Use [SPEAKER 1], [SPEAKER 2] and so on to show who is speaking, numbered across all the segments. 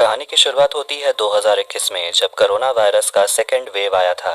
[SPEAKER 1] कहानी की शुरुआत होती है 2021 में, जब कोरोना वायरस का सेकेंड वेव आया था।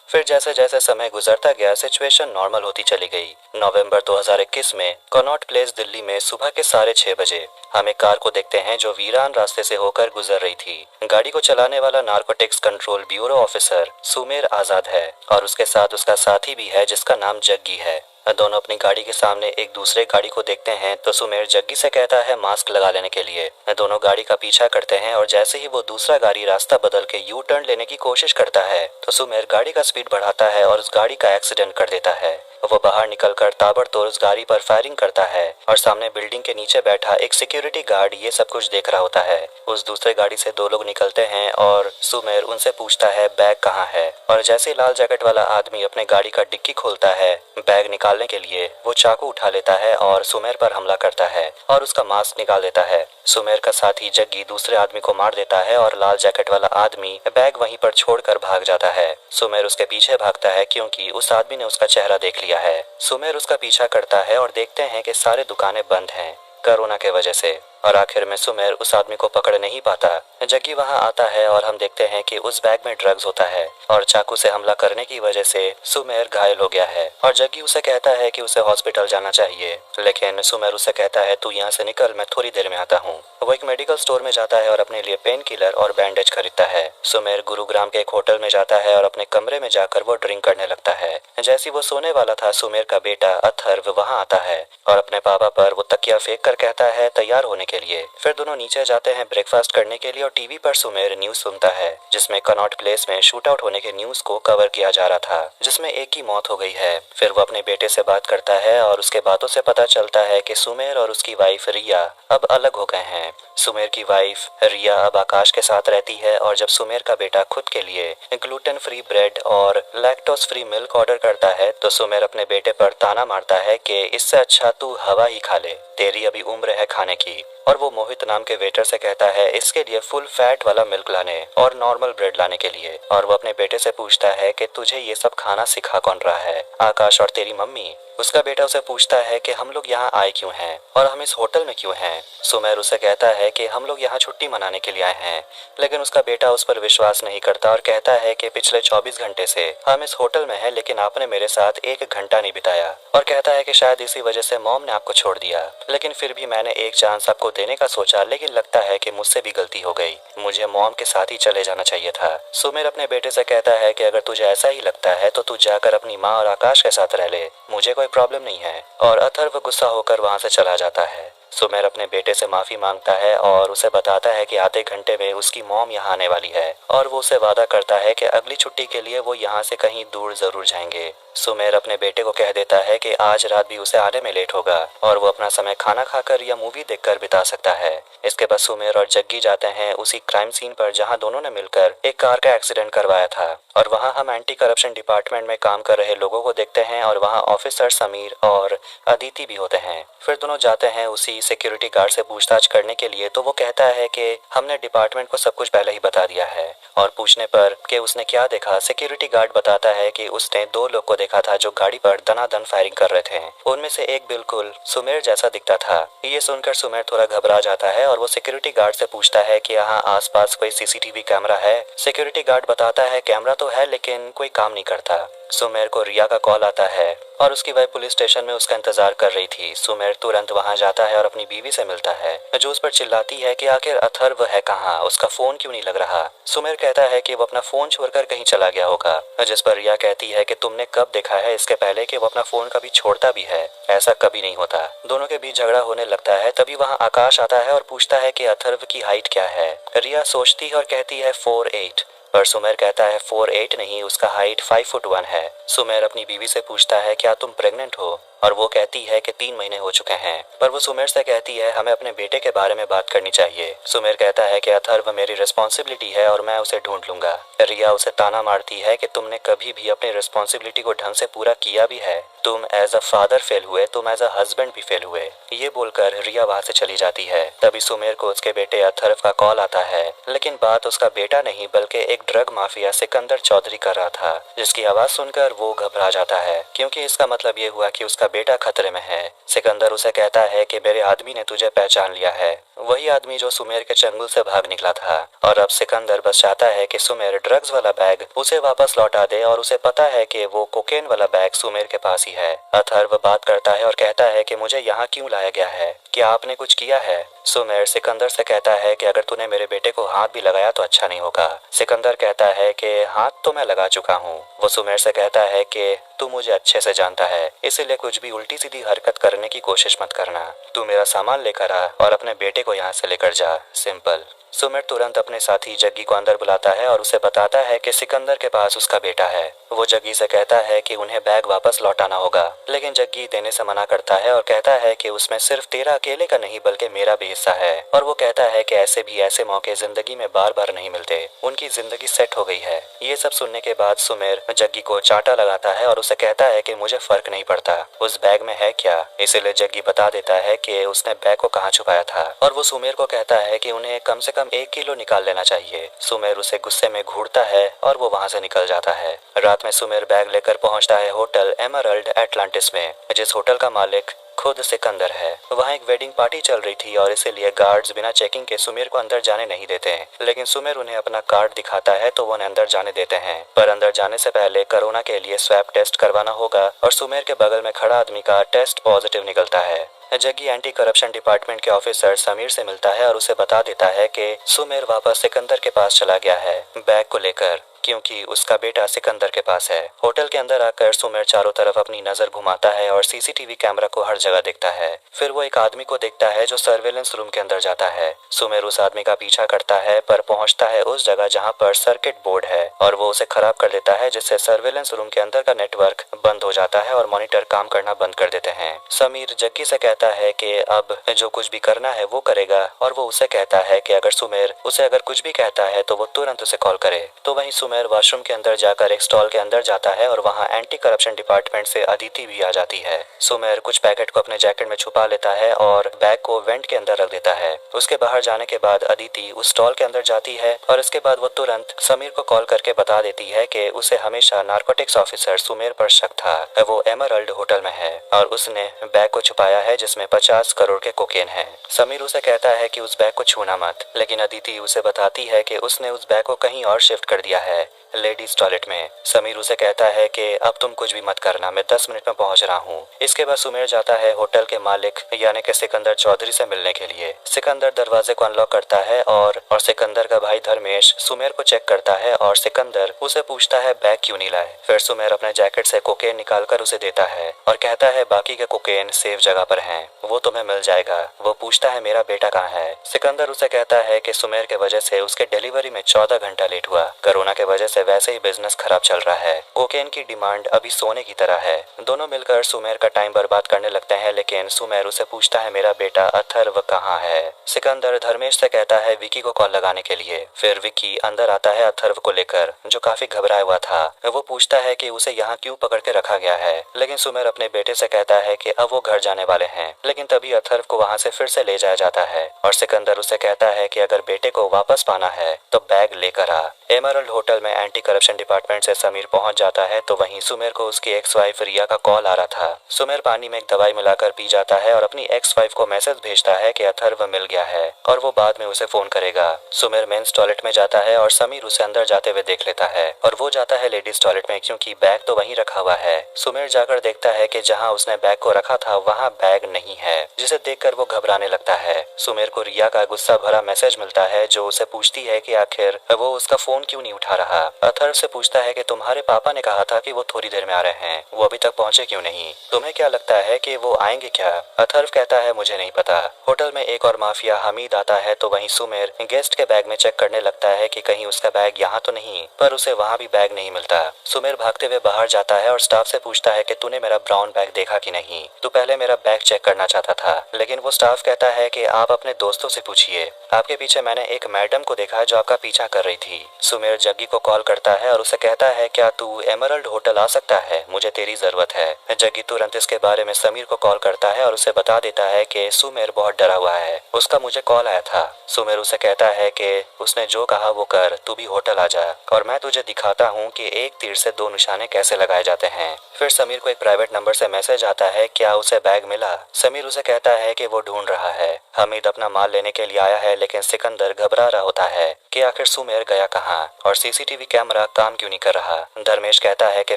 [SPEAKER 1] फिर जैसे जैसे समय गुजरता गया, सिचुएशन नॉर्मल होती चली गई। नवंबर 2021 में कनॉट प्लेस दिल्ली में सुबह के 6:30 हम एक कार को देखते हैं जो वीरान रास्ते से होकर गुजर रही थी। गाड़ी को चलाने वाला narcotics control bureau officer Sumer Azad है और उसके साथ उसका साथी भी है जिसका नाम जग्गी है। दोनों अपनी गाड़ी के सामने एक दूसरे गाड़ी को देखते हैं तो सुमेर जग्गी से कहता है मास्क लगा लेने के लिए। दोनों गाड़ी का पीछा करते हैं और जैसे ही वो दूसरा गाड़ी रास्ता बदल के यू टर्न लेने की कोशिश करता है तो सुमेर गाड़ी का स्पीड बढ़ाता है और उस गाड़ी का एक्सीडेंट कर देता है। वो बाहर निकलकर ताबड़तोड़ उस गाड़ी पर फायरिंग करता है और सामने बिल्डिंग के नीचे बैठा एक सिक्योरिटी गार्ड ये सब कुछ देख रहा होता है। उस दूसरे गाड़ी से दो लोग निकलते हैं और सुमेर उनसे पूछता है बैग कहाँ है, और जैसे ही लाल जैकेट वाला आदमी अपने गाड़ी का डिक्की खोलता है बैग निकालने के लिए, वो चाकू उठा लेता है और सुमेर पर हमला करता है और उसका मास्क निकाल देता है। सुमेर का साथी जग्गी दूसरे आदमी को मार देता है और लाल जैकेट वाला आदमी बैग वहीं पर छोड़कर भाग जाता है। सुमेर उसके पीछे भागता है क्योंकि उस आदमी ने उसका चेहरा देख लिया है। सुमेर उसका पीछा करता है और देखते हैं कि सारे दुकानें बंद हैं कोरोना के वजह से, और आखिर में सुमेर उस आदमी को पकड़ नहीं पाता। जग्गी वहां आता है और हम देखते हैं कि उस बैग में ड्रग्स होता है और चाकू से हमला करने की वजह से सुमेर घायल हो गया है और जग्गी उसे कहता है कि उसे हॉस्पिटल जाना चाहिए, लेकिन सुमेर उसे कहता है तू यहाँ से निकल, मैं थोड़ी देर में आता हूँ। वो एक मेडिकल स्टोर में जाता है और अपने लिए पेन किलर और बैंडेज खरीदता है। सुमेर गुरुग्राम के एक होटल में जाता है और अपने कमरे में जाकर वो ड्रिंक करने लगता है। जैसे वो सोने वाला था, सुमेर का बेटा अथर्व वहाँ आता है और अपने पापा पर वो तकिया फेंक कर कहता है तैयार होने के लिए। फिर दोनों नीचे जाते हैं ब्रेकफास्ट करने के लिए और टीवी पर सुमेर न्यूज सुनता है जिसमें कनॉट प्लेस में शूट आउट होने के न्यूज को कवर किया जा रहा था जिसमें एक की मौत हो गई है। फिर वो अपने बेटे से बात करता है और उसके बातों से पता चलता है कि सुमेर और उसकी वाइफ रिया अब अलग हो गए हैं। सुमेर की वाइफ रिया अब आकाश के साथ रहती है और जब सुमेर का बेटा खुद के लिए ग्लूटेन फ्री ब्रेड और लैक्टोज फ्री मिल्क ऑर्डर करता है तो सुमेर अपने बेटे पर ताना मारता है कि इससे अच्छा तू हवा ही खा ले, तेरी अभी उम्र है खाने की। और वो मोहित नाम के वेटर से कहता है इसके लिए फुल फैट वाला मिल्क लाने और नॉर्मल ब्रेड लाने के लिए। और वो अपने बेटे से पूछता है कि तुझे ये सब खाना सिखा कौन रहा है, आकाश और तेरी मम्मी? उसका बेटा उसे पूछता है कि हम लोग यहाँ आए क्यों हैं और हम इस होटल में क्यों हैं। सुमेर उसे कहता है कि हम लोग यहाँ छुट्टी मनाने के लिए आए हैं, लेकिन उसका बेटा उस पर विश्वास नहीं करता और कहता है कि पिछले 24 घंटे से हम इस होटल में हैं लेकिन आपने मेरे साथ 1 घंटा नहीं बिताया, और कहता है कि शायद इसी वजह से मॉम ने आपको छोड़ दिया, लेकिन फिर भी मैंने एक चांस आपको देने का सोचा, लेकिन लगता है कि मुझसे भी गलती हो गई, मुझे मॉम के साथ ही चले जाना चाहिए था। सुमेर अपने बेटे से कहता है कि अगर तुझे ऐसा ही लगता है तो तू जाकर अपनी माँ और आकाश के साथ रह ले, मुझे कोई प्रॉब्लम नहीं है। और अथर्व गुस्सा होकर वहां से चला जाता है। सुमेर अपने बेटे से माफी मांगता है और उसे बताता है कि आधे घंटे में उसकी मॉम यहाँ आने वाली है और वो उसे वादा करता है कि अगली छुट्टी के लिए वो यहाँ से कहीं दूर जरूर जाएंगे। सुमेर अपने बेटे को कह देता है कि आज रात भी उसे आने में लेट होगा और वो अपना समय खाना खाकर या मूवी देखकर बिता सकता है। इसके बाद सुमेर और जग्गी जाते हैं उसी क्राइम सीन पर जहां दोनों ने मिलकर एक कार का एक्सीडेंट करवाया था, और वहां हम एंटी करप्शन डिपार्टमेंट में काम कर रहे लोगों को देखते हैं और वहां ऑफिसर समीर और अदिति भी होते हैं। फिर दोनों जाते हैं उसी सिक्योरिटी गार्ड से पूछताछ करने के लिए, तो वो कहता है कि हमने डिपार्टमेंट को सब कुछ पहले ही बता दिया है। और पूछने पर कि उसने क्या देखा, सिक्योरिटी गार्ड बताता है कि उसने 2 लोग को देखा था जो गाड़ी पर दनादन फायरिंग कर रहे थे। उनमें से एक बिल्कुल सुमेर जैसा दिखता था। ये सुनकर सुमेर थोड़ा घबरा जाता है और वो सिक्योरिटी गार्ड से पूछता है कि यहाँ आसपास कोई सीसीटीवी कैमरा है। सिक्योरिटी गार्ड बताता है कैमरा तो है लेकिन कोई काम नहीं करता। सुमेर को रिया का कॉल आता है और उसकी वाइफ पुलिस स्टेशन में उसका इंतजार कर रही थी। सुमेर तुरंत वहां जाता है और अपनी बीवी से मिलता है जो उस पर चिल्लाती है कि आखिर अथर्व है कहाँ, उसका फोन क्यों नहीं लग रहा। सुमेर कहता है कि वो अपना फोन छोड़कर कहीं चला गया होगा, जिस पर रिया कहती है कि तुमने कब देखा है इसके पहले कि वो अपना फोन कभी छोड़ता भी है, ऐसा कभी नहीं होता। दोनों के बीच झगड़ा होने लगता है। तभी वहाँ आकाश आता है और पूछता है कि अथर्व की हाइट क्या है। रिया सोचती है और कहती है 4'8", पर सुमेर कहता है 4'8" नहीं, उसका हाइट 5'1" है। सुमेर अपनी बीवी से पूछता है क्या तुम प्रेग्नेंट हो, और वो कहती है कि 3 महीने हो चुके हैं। पर वो सुमेर से कहती है हमें अपने बेटे के बारे में बात करनी चाहिए। सुमेर कहता है कि अथर्व मेरी रिस्पॉन्सिबिलिटी है और मैं उसे ढूंढ लूंगा। रिया उसे ताना मारती है कि तुमने कभी भी अपनी रिस्पॉन्सिबिलिटी को ढंग से पूरा किया भी है, तुम एज अ फादर फेल हुए, तुम एज अ हस्बैंड भी फेल हुए। ये बोलकर रिया वहां से चली जाती है। तभी सुमेर को उसके बेटे अथर्व का कॉल आता है, लेकिन बात उसका बेटा नहीं बल्कि एक एक ड्रग माफिया सिकंदर चौधरी कर रहा था, जिसकी आवाज सुनकर वो घबरा जाता है क्योंकि इसका मतलब ये हुआ कि उसका बेटा खतरे में है। सिकंदर उसे कहता है कि मेरे आदमी ने तुझे पहचान लिया है, वही आदमी जो सुमेर के चंगुल से भाग निकला था। और अब सिकंदर बस चाहता है कि सुमेर ड्रग्स वाला बैग उसे वापस लौटा दे और उसे पता है कि वो कोकेन वाला बैग सुमेर के पास ही है। अथर्व बात करता है और कहता है कि मुझे यहाँ क्यों लाया गया है, क्या आपने कुछ किया है? सुमेर सिकंदर से कहता है कि अगर तूने मेरे बेटे को हाथ भी लगाया तो अच्छा नहीं होगा। सिकंदर कहता है कि हाथ तो मैं लगा चुका हूँ। वो सुमेर से कहता है कि तू मुझे अच्छे से जानता है, इसीलिए कुछ भी उल्टी सीधी हरकत करने की कोशिश मत करना। तू मेरा सामान लेकर आ और अपने बेटे को यहाँ से लेकर जा, सिंपल। सुमेर तुरंत अपने साथी जग्गी को अंदर बुलाता है और उसे बताता है कि सिकंदर के पास उसका बेटा है। वो जग्गी से कहता है कि उन्हें बैग वापस लौटाना होगा, लेकिन जग्गी देने से मना करता है और कहता है कि उसमें सिर्फ तेरा अकेले का नहीं बल्कि मेरा भी हिस्सा है। और वो कहता है कि ऐसे मौके जिंदगी में बार बार नहीं मिलते, उनकी जिंदगी सेट हो गई है। ये सब सुनने के बाद सुमेर जग्गी को चांटा लगाता है और उसे कहता है कि मुझे फर्क नहीं पड़ता उस बैग में है क्या। इसीलिए जग्गी बता देता है कि उसने बैग को कहाँ छुपाया था और वो सुमेर को कहता है कि उन्हें कम से कम 1 किलो निकाल लेना चाहिए। सुमेर उसे गुस्से में घूरता है और वो वहाँ से निकल जाता है। रात में सुमेर बैग लेकर पहुँचता है होटल एमरल्ड एटलांटिस में, जिस होटल का मालिक खुद सिकंदर है। वहाँ एक वेडिंग पार्टी चल रही थी और इसीलिए गार्ड्स बिना चेकिंग के सुमेर को अंदर जाने नहीं देते हैं, लेकिन सुमेर उन्हें अपना कार्ड दिखाता है तो वो उन्हें अंदर जाने देते हैं। पर अंदर जाने से पहले कोरोना के लिए स्वैब टेस्ट करवाना होगा और सुमेर के बगल में खड़ा आदमी का टेस्ट पॉजिटिव निकलता है। जग्गी एंटी करप्शन डिपार्टमेंट के ऑफिसर समीर से मिलता है और उसे बता देता है कि सुमेर वापस सिकंदर के पास चला गया है बैग को लेकर, क्योंकि उसका बेटा सिकंदर के पास है। होटल के अंदर आकर सुमेर चारों तरफ अपनी नजर घुमाता है और सीसीटीवी कैमरा को हर जगह देखता है। फिर वो एक आदमी को देखता है जो सर्वेलेंस रूम के अंदर जाता है। सुमेर उस आदमी का पीछा करता है पर पहुंचता है उस जगह जहां पर सर्किट बोर्ड है और वो उसे खराब कर देता है, जिससे सर्वेलेंस रूम के अंदर का नेटवर्क बंद हो जाता है और मॉनिटर काम करना बंद कर देते हैं। समीर जग्गी से कहता है कि अब जो कुछ भी करना है वो करेगा और वो उसे कहता है कि अगर सुमेर उसे अगर कुछ भी कहता है तो वो तुरंत उसे कॉल करे। तो वहीं सुमेर वॉशरूम के अंदर जाकर एक स्टॉल के अंदर जाता है और वहाँ एंटी करप्शन डिपार्टमेंट से अदिति भी आ जाती है। सुमेर कुछ पैकेट को अपने जैकेट में छुपा लेता है और बैग को वेंट के अंदर रख देता है। उसके बाहर जाने के बाद अदिति उस स्टॉल के अंदर जाती है और इसके बाद वो तुरंत समीर को कॉल करके बता देती है कि उसे हमेशा नारकोटिक्स ऑफिसर सुमेर पर शक था। वो एमरल्ड होटल में है और उसने बैग को छुपाया है जिसमें 50 करोड़ के कोकेन है। समीर उसे कहता है कि उस बैग को छूना मत, लेकिन अदिति उसे बताती है कि उसने उस बैग को कहीं और शिफ्ट कर दिया है, लेडीज टॉयलेट में। समीर उसे कहता है कि अब तुम कुछ भी मत करना, मैं 10 मिनट में पहुंच रहा हूँ। इसके बाद सुमेर जाता है होटल के मालिक यानी कि सिकंदर चौधरी से मिलने के लिए। सिकंदर दरवाजे को अनलॉक करता है और सिकंदर का भाई धर्मेश सुमेर को चेक करता है और सिकंदर उसे पूछता है बैग क्यों नहीं लाए। फिर सुमेर अपने जैकेट से कोकेन निकालकर उसे देता है और कहता है बाकी के कोकेन सेफ जगह पर हैं, वो तुम्हें मिल जाएगा। वो पूछता है मेरा बेटा कहाँ है। सिकंदर उसे कहता है कि सुमेर के वजह से उसके डिलीवरी में 14 घंटा लेट हुआ, कोरोना के वजह से वैसे ही बिजनेस खराब चल रहा है, कोकेन की डिमांड अभी सोने की तरह है। दोनों मिलकर सुमेर का टाइम बर्बाद करने लगते हैं, लेकिन सुमेर उसे पूछता है मेरा बेटा अथर्व कहाँ है। सिकंदर धर्मेश से कहता है विकी को कॉल लगाने के लिए। फिर विकी अंदर आता है अथर्व को लेकर, जो काफी घबराया हुआ था। वो पूछता है कि उसे यहाँ क्यों पकड़ के रखा गया है, लेकिन सुमेर अपने बेटे से कहता है कि अब वो घर जाने वाले हैं। लेकिन तभी अथर्व को वहाँ से फिर से ले जाया जाता है और सिकंदर उसे कहता है कि अगर बेटे को वापस पाना है तो बैग लेकर आ। एमरल्ड होटल में एंटी करप्शन डिपार्टमेंट से समीर पहुंच जाता है तो वहीं सुमेर को उसकी एक्स वाइफ रिया का कॉल आ रहा था। सुमेर पानी में एक दवाई मिलाकर पी जाता है और अपनी एक्स वाइफ को मैसेज भेजता है कि अथर्व मिल गया है और वो बाद में उसे फोन करेगा। सुमेर मेंस टॉयलेट में जाता है और समीर उसे अंदर जाते हुए देख लेता है और वो जाता है लेडीज टॉयलेट में क्योंकि बैग तो वहीं रखा हुआ है। सुमेर जाकर देखता है कि जहाँ उसने बैग को रखा था वहाँ बैग नहीं है, जिसे देखकर वो घबराने लगता है। सुमेर को रिया का गुस्सा भरा मैसेज मिलता है जो उसे पूछती है कि आखिर वो उसका फोन क्यों नहीं उठा रहा। अथर्व से पूछता है कि तुम्हारे पापा ने कहा था कि वो थोड़ी देर में आ रहे हैं, वो अभी तक पहुंचे क्यों नहीं, तुम्हें क्या लगता है कि वो आएंगे क्या। अथर्व कहता है मुझे नहीं पता। होटल में एक और माफिया हमीद आता है तो वहीं सुमेर गेस्ट के बैग में चेक करने लगता है कि कहीं उसका बैग यहाँ तो नहीं, पर उसे वहाँ भी बैग नहीं मिलता। सुमेर भागते हुए बाहर जाता है और स्टाफ से पूछता है कि तूने मेरा ब्राउन बैग देखा कि नहीं, तू पहले मेरा बैग चेक करना चाहता था। लेकिन वो स्टाफ कहता है कि आप अपने दोस्तों से पूछिए, आपके पीछे मैंने एक मैडम को देखा जो आपका पीछा कर रही थी। सुमेर जग्गी को कॉल करता है और उसे कहता है क्या तू एमरल्ड होटल आ सकता है, मुझे तेरी जरूरत है। जग्गी तुरंत इसके बारे में समीर को कॉल करता है और उसे बता देता है कि सुमेर बहुत डरा हुआ है, उसका मुझे कॉल आया था। सुमेर उसे कहता है कि उसने जो कहा वो कर, तू भी होटल आ जा और मैं तुझे दिखाता हूँ कि एक तीर से दो निशाने कैसे लगाए जाते हैं। फिर समीर को एक प्राइवेट नंबर से मैसेज आता है क्या उसे बैग मिला। समीर उसे कहता है कि वो ढूंढ रहा है। हमीद अपना माल लेने के लिए आया है लेकिन सिकंदर घबरा रहा होता है कि आखिर सुमेर गया कहाँ और सीसीटीवी कैमरा काम क्यों नहीं कर रहा। धर्मेश कहता है कि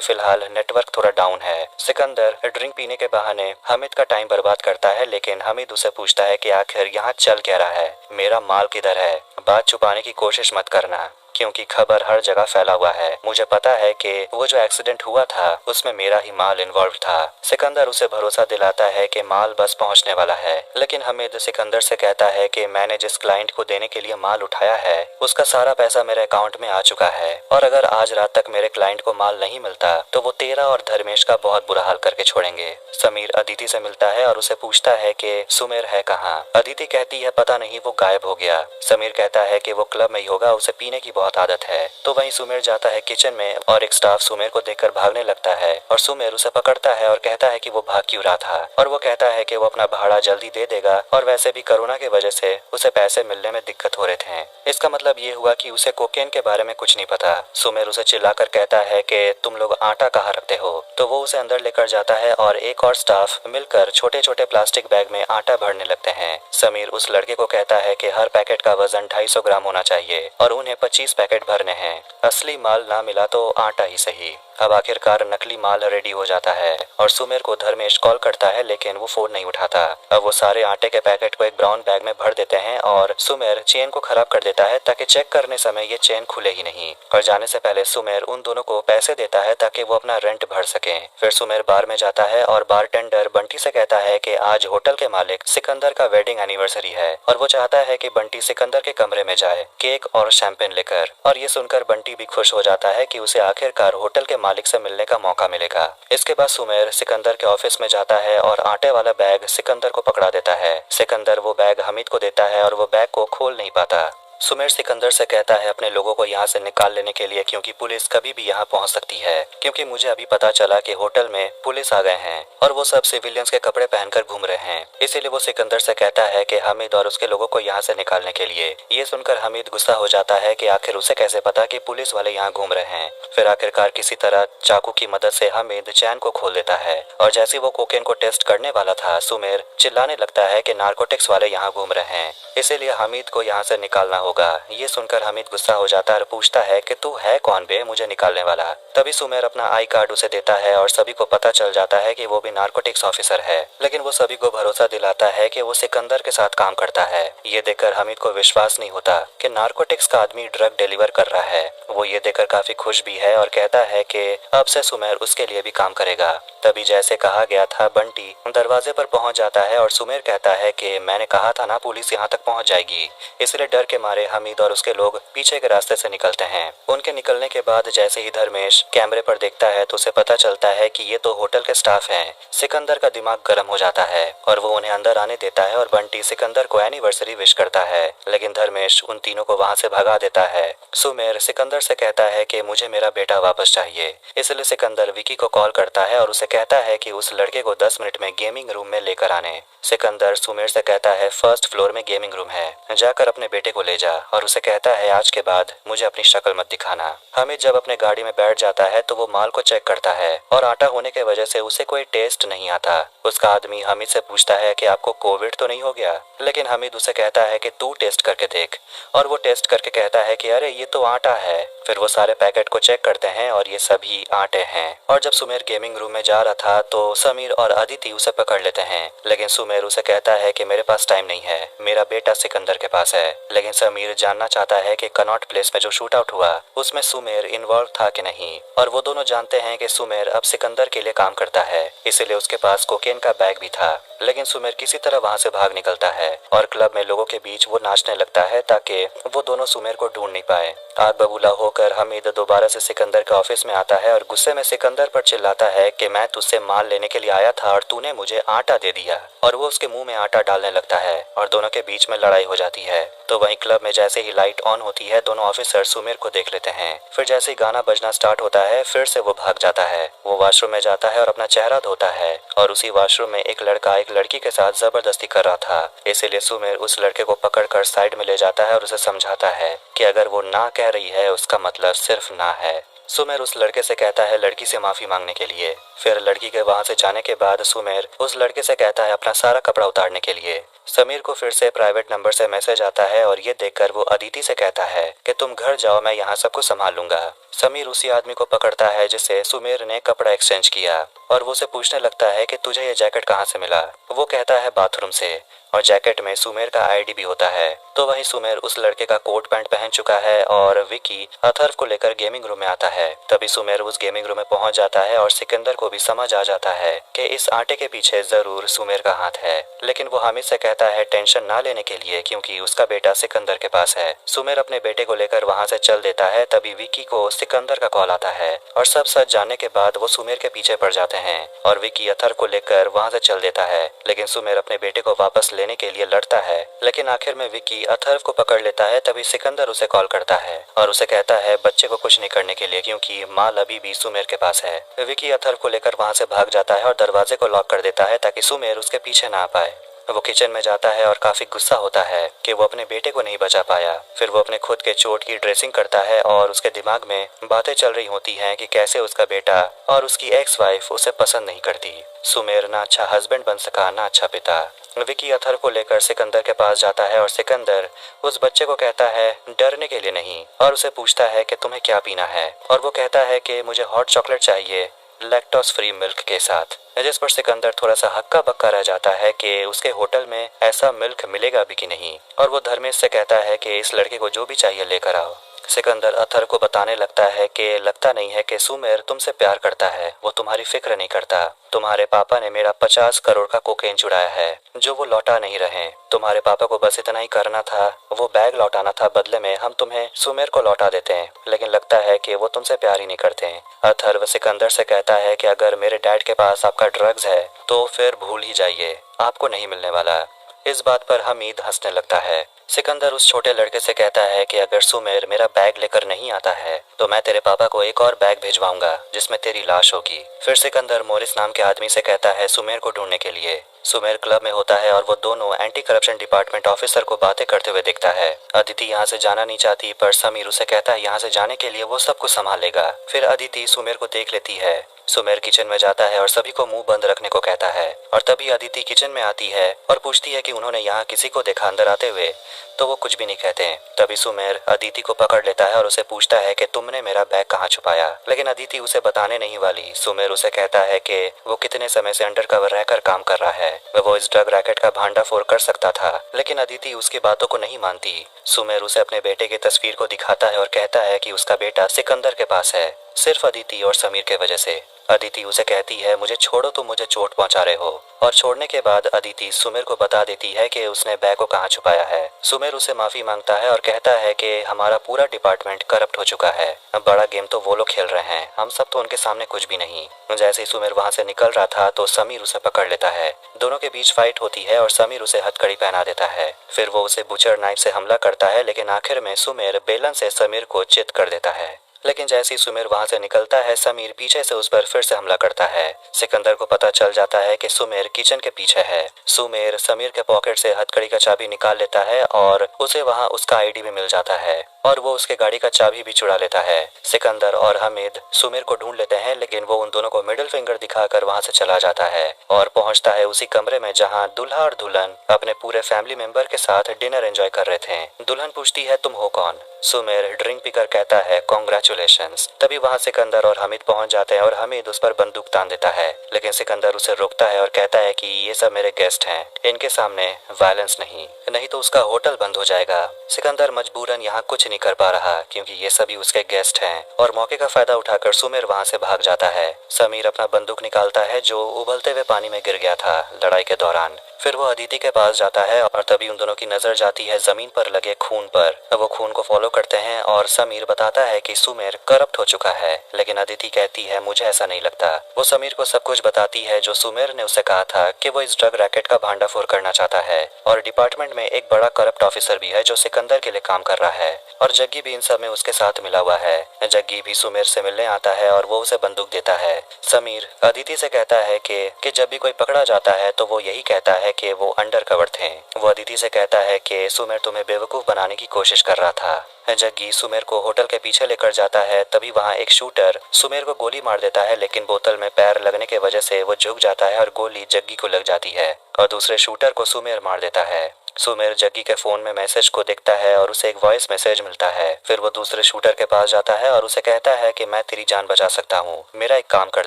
[SPEAKER 1] फिलहाल नेटवर्क थोड़ा डाउन है। सिकंदर ड्रिंक पीने के बहाने हमीद का टाइम बर्बाद करता है लेकिन हमीद उसे पूछता है कि आखिर यहाँ चल क्या रहा है, मेरा माल किधर है। बात छुपाने की कोशिश मत करना क्योंकि खबर हर जगह फैला हुआ है। मुझे पता है कि वो जो एक्सीडेंट हुआ था उसमें मेरा ही माल इन्वॉल्व था। सिकंदर उसे भरोसा दिलाता है कि माल बस पहुंचने वाला है लेकिन हमीद सिकंदर से कहता है कि मैंने जिस क्लाइंट को देने के लिए माल उठाया है उसका सारा पैसा मेरे अकाउंट में आ चुका है और अगर आज रात तक मेरे क्लाइंट को माल नहीं मिलता तो वो तेरा और धर्मेश का बहुत बुरा हाल करके छोड़ेंगे। समीर अदिति से मिलता है और उसे पूछता है कि सुमेर है कहाँ। अदिति कहती है पता नहीं वो गायब हो गया। समीर कहता है कि वो क्लब में ही होगा, उसे पीने की बहुत आदत है। तो वहीं सुमेर जाता है किचन में और एक स्टाफ सुमेर को देखकर भागने लगता है और सुमेर उसे पकड़ता है और कहता है कि वो भाग क्यों रहा था और वो कहता है कि वो अपना भाड़ा जल्दी दे देगा और वैसे भी कोरोना की वजह से उसे पैसे मिलने में दिक्कत हो रहे थे। इसका मतलब ये हुआ कि उसे कोकेन के बारे में कुछ नहीं पता। सुमेर उसे चिल्लाकर कहता है कि तुम लोग आटा कहाँ रखते हो। तो वो उसे अंदर लेकर जाता है और एक और स्टाफ मिलकर छोटे छोटे प्लास्टिक बैग में आटा भरने लगते हैं। समीर उस लड़के को कहता है कि हर पैकेट का वजन 250 ग्राम होना चाहिए और उन्हें 25 पैकेट भरने हैं। असली माल ना मिला तो आटा ही सही। अब आखिरकार नकली माल रेडी हो जाता है और सुमेर को धर्मेश कॉल करता है लेकिन वो फोन नहीं उठाता। अब वो सारे आटे के पैकेट को एक ब्राउन बैग में भर देते हैं और सुमेर चेन को खराब कर देता है ताकि चेक करने समय ये चेन खुले ही नहीं। और जाने से पहले सुमेर उन दोनों को पैसे देता है ताकि वो अपना रेंट भर सके। फिर सुमेर बार में जाता है और बारटेंडर बंटी से कहता है कि आज होटल के मालिक सिकंदर का वेडिंग एनिवर्सरी है और वो चाहता है कि बंटी सिकंदर के कमरे में जाए केक और शैंपेन लेकर। और ये सुनकर बंटी भी खुश हो जाता है कि उसे आखिरकार होटल के मालिक से मिलने का मौका मिलेगा। इसके बाद सुमेर सिकंदर के ऑफिस में जाता है और आटे वाला बैग सिकंदर को पकड़ा देता है। सिकंदर वो बैग हमीद को देता है और वो बैग को खोल नहीं पाता। सुमेर सिकंदर से कहता है अपने लोगों को यहाँ से निकाल लेने के लिए क्योंकि पुलिस कभी भी यहाँ पहुँच सकती है क्योंकि मुझे अभी पता चला कि होटल में पुलिस आ गए हैं और वो सब सिविलियंस के कपड़े पहनकर घूम रहे हैं। इसीलिए वो सिकंदर से कहता है कि हमीद और उसके लोगों को यहाँ से निकालने के लिए। ये सुनकर हमीद गुस्सा हो जाता है कि आखिर उसे कैसे पता कि पुलिस वाले यहाँ घूम रहे हैं। फिर आखिरकार किसी तरह चाकू की मदद से हमीद चैन को खोल देता है और जैसे वो कोकेन को टेस्ट करने वाला था सुमेर चिल्लाने लगता है कि नारकोटिक्स वाले यहाँ घूम रहे हैं, इसीलिए हमीद को यहाँ से निकालना होगा। ये सुनकर हमीद गुस्सा हो जाता है और पूछता है कि तू है कौन बे मुझे निकालने वाला। तभी सुमेर अपना आई कार्ड उसे देता है और सभी को पता चल जाता है कि वो भी नारकोटिक्स ऑफिसर है लेकिन वो सभी को भरोसा दिलाता है कि वो सिकंदर के साथ काम करता है। ये देखकर हमीद को विश्वास नहीं होता कि नारकोटिक्स का आदमी ड्रग डिलीवर कर रहा है। वो ये देखकर काफी खुश भी है और कहता है कि अब से सुमेर उसके लिए भी काम करेगा। तभी जैसे कहा गया था बंटी दरवाजे पर पहुंच जाता है और सुमेर कहता है कि मैंने कहा था ना पुलिस यहाँ तक पहुंच जाएगी। इसलिए डर के मारे हमीद और उसके लोग पीछे के रास्ते से निकलते हैं। उनके निकलने के बाद जैसे ही धर्मेश कैमरे पर देखता है तो उसे पता चलता है कि ये तो होटल के स्टाफ हैं। सिकंदर का दिमाग गर्म हो जाता है और वो उन्हें अंदर आने देता है और बंटी सिकंदर को एनिवर्सरी विश करता है लेकिन धर्मेश उन तीनों को वहाँ से भगा देता है। सुमेर सिकंदर से कहता है कि मुझे मेरा बेटा वापस चाहिए। इसलिए सिकंदर विकी को कॉल करता है और उसे कहता है कि उस लड़के को 10 मिनट में गेमिंग रूम में लेकर आने। सिकंदर सुमेर से कहता है फर्स्ट फ्लोर में गेमिंग रूम है, जाकर अपने बेटे को ले जा और उसे कहता है आज के बाद मुझे अपनी शक्ल मत दिखाना। हमीद जब अपने गाड़ी में बैठ जाता है तो वो माल को चेक करता है और आटा होने की वजह से उसे कोई टेस्ट नहीं आता। उसका आदमी हमीद से पूछता है कि आपको कोविड तो नहीं हो गया, लेकिन हमीद उसे कहता है कि तू टेस्ट करके देख और वो टेस्ट करके कहता है कि अरे ये तो आटा है। फिर वो सारे पैकेट को चेक करते हैं और ये सभी आटे हैं। और जब सुमेर गेमिंग रूम में जा रहा था तो समीर और अदिति उसे पकड़ लेते हैं लेकिन सुमेर उसे कहता है कि मेरे पास टाइम नहीं है, मेरा बेटा सिकंदर के पास है। लेकिन समीर जानना चाहता है कि कनॉट प्लेस में जो शूट आउट हुआ उसमें सुमेर इन्वॉल्व था कि नहीं और वो दोनों जानते हैं कि सुमेर अब सिकंदर के लिए काम करता है इसीलिए उसके पास कोकेन का बैग भी था। लेकिन सुमेर किसी तरह वहाँ से भाग निकलता है और क्लब में लोगों के बीच वो नाचने लगता है ताकि वो दोनों सुमेर को ढूंढ नहीं पाए। आग बबूला होकर हमीद दोबारा से सिकंदर के ऑफिस में आता है और गुस्से में सिकंदर पर चिल्लाता है कि मैं तुझसे माल लेने के लिए आया था और तूने मुझे आटा दे दिया और वो उसके मुंह में आटा डालने लगता है और दोनों के बीच में लड़ाई हो जाती है। तो वहीं क्लब में जैसे ही लाइट ऑन होती है दोनों ऑफिसर सुमेर को देख लेते हैं। फिर जैसे ही गाना बजना स्टार्ट होता है फिर से वो भाग जाता है। वो वॉशरूम में जाता है और अपना चेहरा धोता है और उसी वॉशरूम में एक लड़का एक लड़की के साथ जबरदस्ती कर रहा था। इसीलिए सुमेर उस लड़के को पकड़कर साइड में ले जाता है और उसे समझाता है कि अगर वो ना कह रही है उसका मतलब सिर्फ ना है। सुमेर उस लड़के से कहता है लड़की से माफी मांगने के लिए। फिर लड़की के वहां से जाने के बाद सुमेर उस लड़के से कहता है अपना सारा कपड़ा उतारने के लिए। समीर को फिर से प्राइवेट नंबर से मैसेज आता है और ये देखकर वो अदिति से कहता है कि तुम घर जाओ, मैं यहाँ सब कुछ संभाल लूंगा। समीर उसी आदमी को पकड़ता है जिससे सुमेर ने कपड़ा एक्सचेंज किया और वो उसे पूछने लगता है कि तुझे ये जैकेट कहाँ से मिला। वो कहता है बाथरूम से और जैकेट में सुमेर का आईडी भी होता है। तो वहीं सुमेर उस लड़के का कोट पैंट पहन चुका है और विकी अथर्व को लेकर गेमिंग रूम में आता है। तभी सुमेर उस गेमिंग रूम में पहुंच जाता है और सिकंदर को भी समझ आ जाता है कि इस आटे के पीछे जरूर सुमेर का हाथ है। लेकिन वो हामिद से कहता है टेंशन ना लेने के लिए क्योंकि उसका बेटा सिकंदर के पास है। सुमेर अपने बेटे को लेकर वहां से चल देता है। तभी विकी को सिकंदर का कॉल आता है और सब सच जानने के बाद वो सुमेर के पीछे पड़ जाते हैं और विकी अथर्व को लेकर वहां से चल देता है। लेकिन सुमेर अपने बेटे को वापस लेने के लिए लड़ता है लेकिन आखिर में विकी अथर्व को पकड़ लेता है। तभी सिकंदर उसे कॉल करता है और उसे कहता है बच्चे को कुछ नहीं करने के लिए क्योंकि माल अभी भी सुमेर के पास है। विकी अथर्व को लेकर वहां से भाग जाता है और दरवाजे को लॉक कर देता है ताकि सुमेर उसके पीछे ना आ पाए। वो किचन में जाता है और काफी गुस्सा होता है कि वो अपने बेटे को नहीं बचा पाया। फिर वो अपने खुद के चोट की ड्रेसिंग करता है और उसके दिमाग में बातें चल रही होती हैं कि कैसे उसका बेटा और उसकी एक्स वाइफ उसे पसंद नहीं करती। सुमेर ना अच्छा हस्बैंड बन सका ना अच्छा पिता। विकी अथर्व को लेकर सिकंदर के पास जाता है और सिकंदर उस बच्चे को कहता है डरने के लिए नहीं और उसे पूछता है कि तुम्हें क्या पीना है और वो कहता है कि मुझे हॉट चॉकलेट चाहिए लैक्टोज फ्री मिल्क के साथ। जिस पर सिकंदर थोड़ा सा हक्का बक्का रह जाता है कि उसके होटल में ऐसा मिल्क मिलेगा भी कि नहीं और वो धर्मेश से कहता है कि इस लड़के को जो भी चाहिए लेकर आओ। सिकंदर अथर्व को बताने लगता है कि लगता नहीं है कि सुमेर तुमसे प्यार करता है, वो तुम्हारी फिक्र नहीं करता। तुम्हारे पापा ने मेरा 50 करोड़ का कोकेन चुराया है जो वो लौटा नहीं रहे। तुम्हारे पापा को बस इतना ही करना था, वो बैग लौटाना था, बदले में हम तुम्हें सुमेर को लौटा देते हैं। लेकिन लगता है कि वो तुमसे प्यार ही नहीं करते। अथर्व सिकंदर से कहता है कि अगर मेरे डैड के पास आपका ड्रग्स है तो फिर भूल ही जाइए, आपको नहीं मिलने वाला। इस बात पर हमीद हंसने लगता है। सिकंदर उस छोटे लड़के से कहता है कि अगर सुमेर मेरा बैग लेकर नहीं आता है तो मैं तेरे पापा को एक और बैग भिजवाऊंगा जिसमें तेरी लाश होगी। फिर सिकंदर मोरिस नाम के आदमी से कहता है सुमेर को ढूंढने के लिए। सुमेर क्लब में होता है और वो दोनों एंटी करप्शन डिपार्टमेंट ऑफिसर को बातें करते हुए दिखता है। अदिति यहाँ से जाना नहीं चाहती पर समीर उसे कहता है यहाँ से जाने के लिए वो सब कुछ संभालेगा। फिर अदिति सुमेर को देख लेती है। सुमेर किचन में जाता है और सभी को मुंह बंद रखने को कहता है और तभी अदिति किचन में आती है और पूछती है कि उन्होंने यहाँ किसी को देखा अंदर आते हुए, तो वो कुछ भी नहीं कहते। तभी सुमेर अदिति को पकड़ लेता है और उसे पूछता है कि तुमने मेरा बैग कहाँ छुपाया। लेकिन अदिति उसे बताने नहीं वाली। सुमेर उसे कहता है कि वो कितने समय से अंडरकवर रहकर काम कर रहा है, वो इस ड्रग रैकेट का भांडाफोड़ कर सकता था। लेकिन अदिति उसकी बातों को नहीं मानती। सुमेर उसे अपने बेटे की तस्वीर को दिखाता है और कहता है कि उसका बेटा सिकंदर के पास है, सिर्फ अदिति और समीर के वजह से। अदिति उसे कहती है मुझे छोड़ो, तुम मुझे चोट पहुंचा रहे हो। और छोड़ने के बाद अदिति सुमेर को बता देती है कि उसने बैग को कहाँ छुपाया है। सुमेर उसे माफी मांगता है और कहता है कि हमारा पूरा डिपार्टमेंट करप्ट हो चुका है, अब बड़ा गेम तो वो लोग खेल रहे हैं, हम सब तो उनके सामने कुछ भी नहीं। जैसे ही सुमेर वहां से निकल रहा था तो समीर उसे पकड़ लेता है। दोनों के बीच फाइट होती है और समीर उसे हथकड़ी पहना देता है। फिर वो उसे बुचर नाइफ से हमला करता है लेकिन आखिर में सुमेर बेलन से समीर को चित कर देता है। लेकिन जैसे ही सुमेर वहां से निकलता है समीर पीछे से उस पर फिर से हमला करता है। सिकंदर को पता चल जाता है कि सुमेर किचन के पीछे है। सुमेर समीर के पॉकेट से हथकड़ी का चाबी निकाल लेता है और उसे वहां उसका आईडी भी मिल जाता है और वो उसके गाड़ी का चाबी भी चुरा लेता है। सिकंदर और हमीद सुमेर को ढूंढ लेते हैं लेकिन वो उन दोनों को मिडिल फिंगर दिखाकर वहां से चला जाता है और पहुंचता है उसी कमरे में जहां दुल्हा और दुल्हन अपने पूरे फैमिली मेंबर के साथ डिनर एंजॉय कर रहे थे। दुल्हन पूछती है तुम हो कौन। सुमेर ड्रिंक पीकर कहता है कॉन्ग्रेचुलेशंस। तभी वहां सिकंदर और हमीद पहुंच जाते हैं और हमीद उस पर बंदूक तान देता है लेकिन सिकंदर उसे रोकता है और कहता है कि ये सब मेरे गेस्ट हैं, इनके सामने वायलेंस नहीं तो उसका होटल बंद हो जाएगा। सिकंदर मजबूरन यहाँ कुछ नहीं कर पा रहा क्योंकि ये सभी उसके गेस्ट हैं और मौके का फायदा उठाकर सुमेर वहां से भाग जाता है। समीर अपना बंदूक निकालता है जो उबलते हुए पानी में गिर गया था लड़ाई के दौरान। फिर वो अदिति के पास जाता है और तभी उन दोनों की नजर जाती है जमीन पर लगे खून पर। वो खून को फॉलो करते हैं और समीर बताता है कि सुमेर करप्ट हो चुका है, लेकिन अदिति कहती है मुझे ऐसा नहीं लगता। वो समीर को सब कुछ बताती है जो सुमेर ने उसे कहा था कि वो इस ड्रग रैकेट का भांडाफोड़ करना चाहता है, और डिपार्टमेंट में एक बड़ा करप्ट ऑफिसर भी है जो सिकंदर के लिए काम कर रहा है, और जग्गी भी इन सब में उसके साथ मिला हुआ है। जग्गी भी सुमेर से मिलने आता है और वो उसे बंदूक देता है। समीर अदिति से कहता है कि जब भी कोई पकड़ा जाता है तो वो यही कहता है कि वो अंडर कवर थे। वो अदिति से कहता है कि सुमेर तुम्हें बेवकूफ बनाने की कोशिश कर रहा था। जग्गी सुमेर को होटल के पीछे लेकर जाता है, तभी वहाँ एक शूटर सुमेर को गोली मार देता है, लेकिन बोतल में पैर लगने की वजह से वो झुक जाता है और गोली जग्गी को लग जाती है और दूसरे शूटर को सुमेर मार देता है। सुमेर जग्गी के फोन में मैसेज को देखता है और उसे एक वॉइस मैसेज मिलता है। फिर वो दूसरे शूटर के पास जाता है और उसे कहता है कि मैं तेरी जान बचा सकता हूँ, मेरा एक काम कर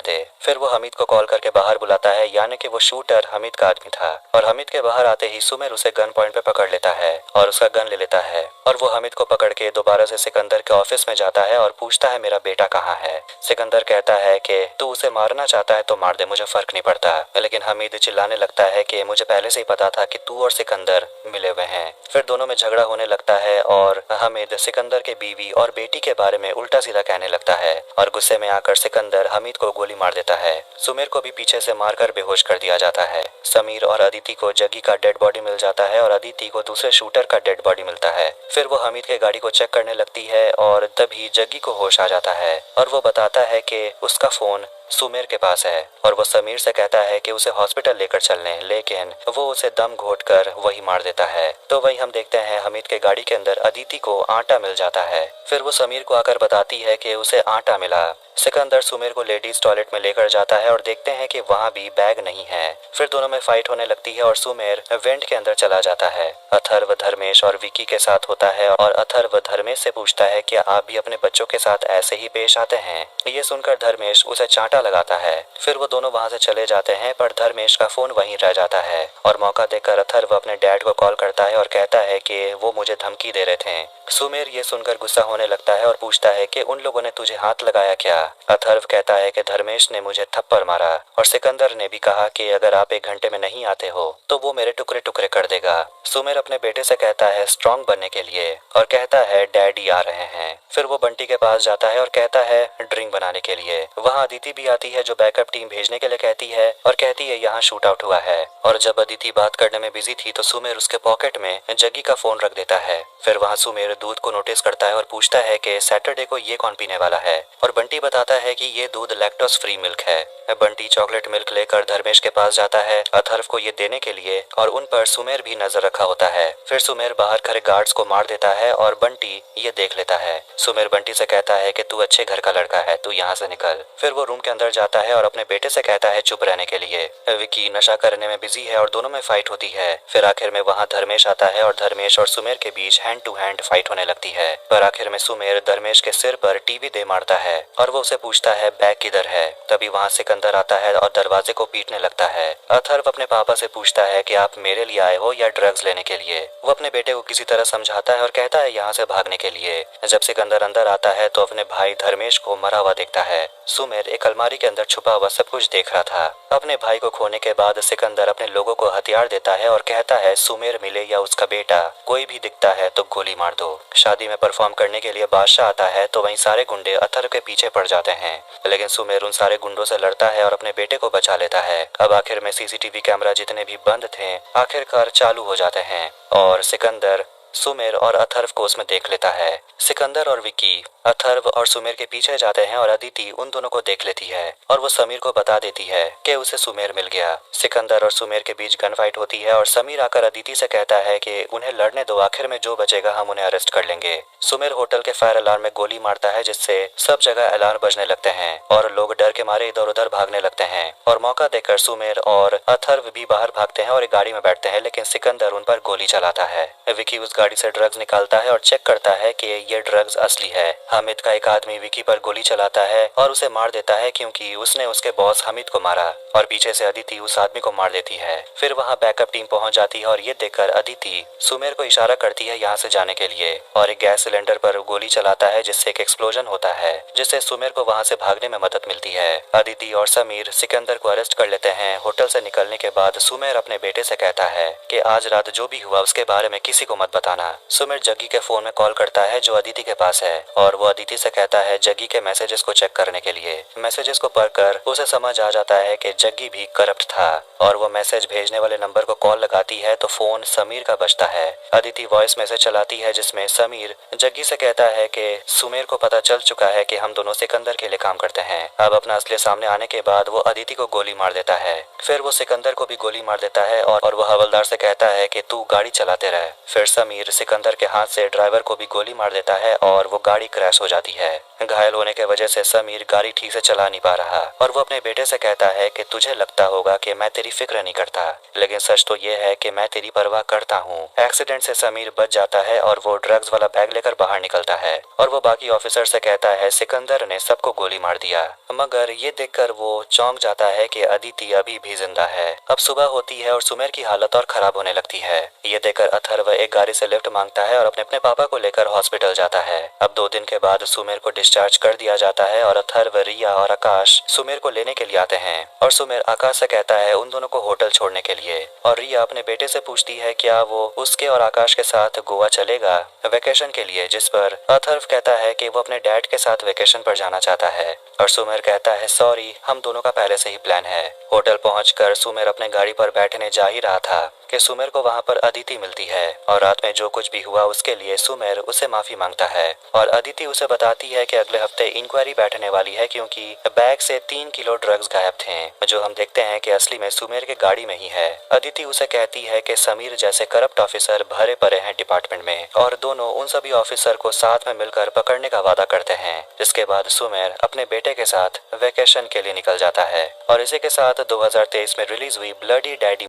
[SPEAKER 1] दे। फिर वो हमीद को कॉल करके बाहर बुलाता है, यानी कि वो शूटर हमीद का आदमी था, और हमीद के बाहर आते ही सुमेर उसे गन पॉइंट पे पकड़ लेता है और उसका गन ले लेता है, और वो हमीद को पकड़ के दोबारा से सिकंदर के ऑफिस में जाता है और पूछता है मेरा बेटा कहाँ है। सिकंदर कहता है कि तू उसे मारना चाहता है तो मार दे, मुझे फर्क नहीं पड़ता, लेकिन हमीद चिल्लाने लगता है कि मुझे पहले से ही पता था कि तू और सिकंदर मिले हुए हैं। फिर दोनों में झगड़ा होने लगता है और हमीद सिकंदर के बीवी और बेटी के बारे में उल्टा सीधा कहने लगता है, और गुस्से में आकर सिकंदर हमीद को गोली मार देता है। सुमेर को भी पीछे से मारकर बेहोश कर दिया जाता है। समीर और अदिति को जग्गी का डेड बॉडी मिल जाता है और अदिति को दूसरे शूटर का डेड बॉडी मिलता है। फिर वो हमीद के गाड़ी को चेक करने लगती है और तभी जग्गी को होश आ जाता है और वो बताता है कि उसका फोन सुमेर के पास है, और वो समीर से कहता है कि उसे हॉस्पिटल लेकर चलने, लेकिन वो उसे दम घोंटकर वही मार देता है। तो वही हम देखते हैं हमीद के गाड़ी के अंदर अदिति को आटा मिल जाता है। फिर वो समीर को आकर बताती है कि उसे आटा मिला। सिकंदर सुमेर को लेडीज टॉयलेट में लेकर जाता है और देखते हैं कि वहाँ भी बैग नहीं है। फिर दोनों में फाइट होने लगती है और सुमेर वेंट के अंदर चला जाता है। अथर्व धर्मेश और विकी के साथ होता है और अथर्व धर्मेश से पूछता है कि आप भी अपने बच्चों के साथ ऐसे ही पेश आते हैं। ये सुनकर धर्मेश उसे चांटा लगाता है। फिर वो दोनों वहाँ से चले जाते हैं, पर धर्मेश का फोन वहीं रह जाता है, और मौका देकर अथर्व अपने डैड को कॉल करता है और कहता है कि वो मुझे धमकी दे रहे थे। सुमेर ये सुनकर गुस्सा होने लगता है और पूछता है कि उन लोगों ने तुझे हाथ लगाया क्या। अथर्व कहता है कि धर्मेश ने मुझे थप्पड़ मारा, और सिकंदर ने भी कहा कि अगर आप 1 घंटे में नहीं आते हो तो वो मेरे टुकड़े टुकड़े कर देगा। सुमेर अपने बेटे से कहता है स्ट्रांग बनने के लिए, और कहता है डैडी आ रहे हैं। फिर वो बंटी के पास जाता है और कहता है ड्रिंक बनाने के लिए। वहाँ अदिति भी आती है जो बैकअप टीम भेजने के लिए कहती है, और कहती है यहाँ शूट आउट हुआ है। और जब अदिति बात करने में बिजी थी तो सुमेर उसके पॉकेट में जग्गी का फोन रख देता है। फिर वहाँ सुमेर दूध को नोटिस करता है और पूछता है कि सैटरडे को ये कौन पीने वाला है, और बंटी बताता है कि ये दूध लैक्टोज फ्री मिल्क है। बंटी चॉकलेट मिल्क लेकर धर्मेश के पास जाता है अथर्व को ये देने के लिए, और उन पर सुमेर भी नजर रखा होता है। फिर सुमेर बाहर खड़े गार्ड्स को मार देता है और बंटी ये देख लेता है। सुमेर बंटी से कहता है कि तू अच्छे घर का लड़का है, तू यहाँ से निकल। फिर वो रूम के अंदर जाता है और अपने बेटे से कहता है चुप रहने के लिए। विकी नशा करने में बिजी है और दोनों में फाइट होती है। फिर आखिर में वहाँ धर्मेश आता है और धर्मेश और सुमेर के बीच हैंड टू हैंड फाइट होने लगती है, पर आखिर में सुमेर धर्मेश के सिर पर टीवी दे मारता है और वो उसे पूछता है बैग किधर है। तभी वहाँ सिकंदर आता है और दरवाजे को पीटने लगता है। अथर्व अपने पापा से पूछता है कि आप मेरे लिए आए हो या ड्रग्स लेने के लिए। वो अपने बेटे को किसी तरह समझाता है और कहता है यहाँ से भागने के लिए। जब सिकंदर अंदर आता है तो अपने भाई धर्मेश को मरा हुआ देखता है। सुमेर एक अलमारी के अंदर छुपा हुआ सब कुछ देख रहा था। अपने भाई को खोने के बाद सिकंदर अपने लोगों को हथियार देता है और कहता है सुमेर मिले या उसका बेटा कोई भी दिखता है तो गोली मार दो। शादी में परफॉर्म करने के लिए बादशाह आता है तो वहीं सारे गुंडे अथर्व के पीछे पड़ जाते हैं, लेकिन सुमेर उन सारे गुंडों से लड़ता है और अपने बेटे को बचा लेता है। अब आखिर में सीसीटीवी कैमरा जितने भी बंद थे आखिरकार चालू हो जाते हैं और सिकंदर सुमेर और अथर्व को उसमें देख लेता है। सिकंदर और विकी अथर्व और सुमेर के पीछे जाते हैं और अदिति उन दोनों को देख लेती है और वो समीर को बता देती है कि उसे सुमेर मिल गया। सिकंदर और सुमेर के बीच गन फाइट होती है और समीर आकर अदिति से कहता है कि उन्हें लड़ने दो, आखिर में जो बचेगा हम उन्हें अरेस्ट कर लेंगे। सुमेर होटल के फायर अलार्म में गोली मारता है जिससे सब जगह अलार्म बजने लगते हैं और लोग डर के मारे इधर उधर भागने लगते हैं, और मौका देकर सुमेर और अथर्व भी बाहर भागते हैं और एक गाड़ी में बैठते हैं, लेकिन सिकंदर उन पर गोली चलाता है। विकी उस गाड़ी से ड्रग्स निकालता है और चेक करता है कि ये ड्रग्स असली है। हामिद का एक आदमी विकी पर गोली चलाता है और उसे मार देता है क्योंकि उसने उसके बॉस हामिद को मारा, और पीछे से अदिति उस आदमी को मार देती है। फिर वहाँ बैकअप टीम पहुंच जाती है और ये देखकर अदिति सुमेर को इशारा करती है यहाँ से जाने के लिए, और एक गैस सिलेंडर पर गोली चलाता है जिससे एक एक्सप्लोजन होता है, जिससे सुमेर को वहाँ से भागने में मदद मिलती है। अदिति और समीर सिकंदर को अरेस्ट कर लेते हैं। होटल से निकलने के बाद सुमेर अपने बेटे से कहता है कि आज रात जो भी हुआ उसके बारे में किसी को मत बताना। सुमेर जग्गी के फोन में कॉल करता है जो अदिति के पास है, और वो अदिति से कहता है जग्गी के मैसेजेस को चेक करने के लिए। मैसेजेस को पढ़कर उसे समझ आ जाता है कि जग्गी भी करप्ट था, और वो मैसेज भेजने वाले नंबर को कॉल लगाती है तो फोन समीर का बजता है। अदिति वॉइस मैसेज चलाती है जिसमें समीर जग्गी से कहता है कि सुमेर को पता चल चुका है कि हम दोनों सिकंदर के लिए काम करते हैं। अब अपना असली सामने आने के बाद वो अदिति को गोली मार देता है। फिर वो सिकंदर को भी गोली मार देता है और वो हवलदार से कहता है कि तू गाड़ी चलाते रहे। फिर समीर सिकंदर के हाथ से ड्राइवर को भी गोली मार देता है और वो गाड़ी क्रैश हो जाती है। घायल होने के वजह से समीर गाड़ी ठीक से चला नहीं पा रहा, और वो अपने बेटे से कहता है कि तुझे लगता होगा कि मैं तेरी फिक्र नहीं करता, लेकिन सच तो ये है कि मैं तेरी परवाह करता हूँ। एक्सीडेंट से समीर बच जाता है और वो ड्रग्स वाला बैग लेकर बाहर निकलता है, और वो बाकी ऑफिसर से कहता है सिकंदर ने सबको गोली मार दिया। मगर ये देखकर वो चौंक जाता है कि अदिति अभी भी जिंदा है। अब सुबह होती है और सुमेर की हालत और खराब होने लगती है। ये देखकर अथर्व एक गाड़ी से लिफ्ट मांगता है और अपने अपने पापा को लेकर हॉस्पिटल जाता है। अब 2 दिन के बाद सुमेर को डिस्चार्ज कर दिया जाता है और अथर्व, रिया और आकाश सुमेर को लेने के लिए आते हैं, और सुमेर आकाश से कहता है उन दोनों को होटल छोड़ने के लिए। और रिया अपने बेटे से पूछती है क्या वो उसके और आकाश के साथ गोवा चलेगा वेकेशन के लिए, जिस पर अथर्व कहता है कि वो अपने डैड के साथ वेकेशन पर जाना चाहता है, और सुमेर कहता है सॉरी, हम दोनों का पहले से ही प्लान है। होटल पहुंचकर सुमेर अपने गाड़ी पर बैठने जा ही रहा था कि सुमेर को वहां पर अदिति मिलती है, और रात में जो कुछ भी हुआ उसके लिए सुमेर उसे माफी मांगता है, और अदिति उसे बताती है कि अगले हफ्ते इंक्वायरी बैठने वाली है क्योंकि बैग से 3 किलो ड्रग्स गायब थे, जो हम देखते हैं कि असली में सुमेर के गाड़ी में ही है। अदिति उसे कहती है कि समीर जैसे करप्ट ऑफिसर भरे पड़े हैं डिपार्टमेंट में, और दोनों उन सभी ऑफिसर को साथ में मिलकर पकड़ने का वादा करते हैं। जिसके बाद सुमेर अपने बेटे के साथ वेकेशन के लिए निकल जाता है। और इसी के साथ 2023 में रिलीज हुई ब्लडी डैडी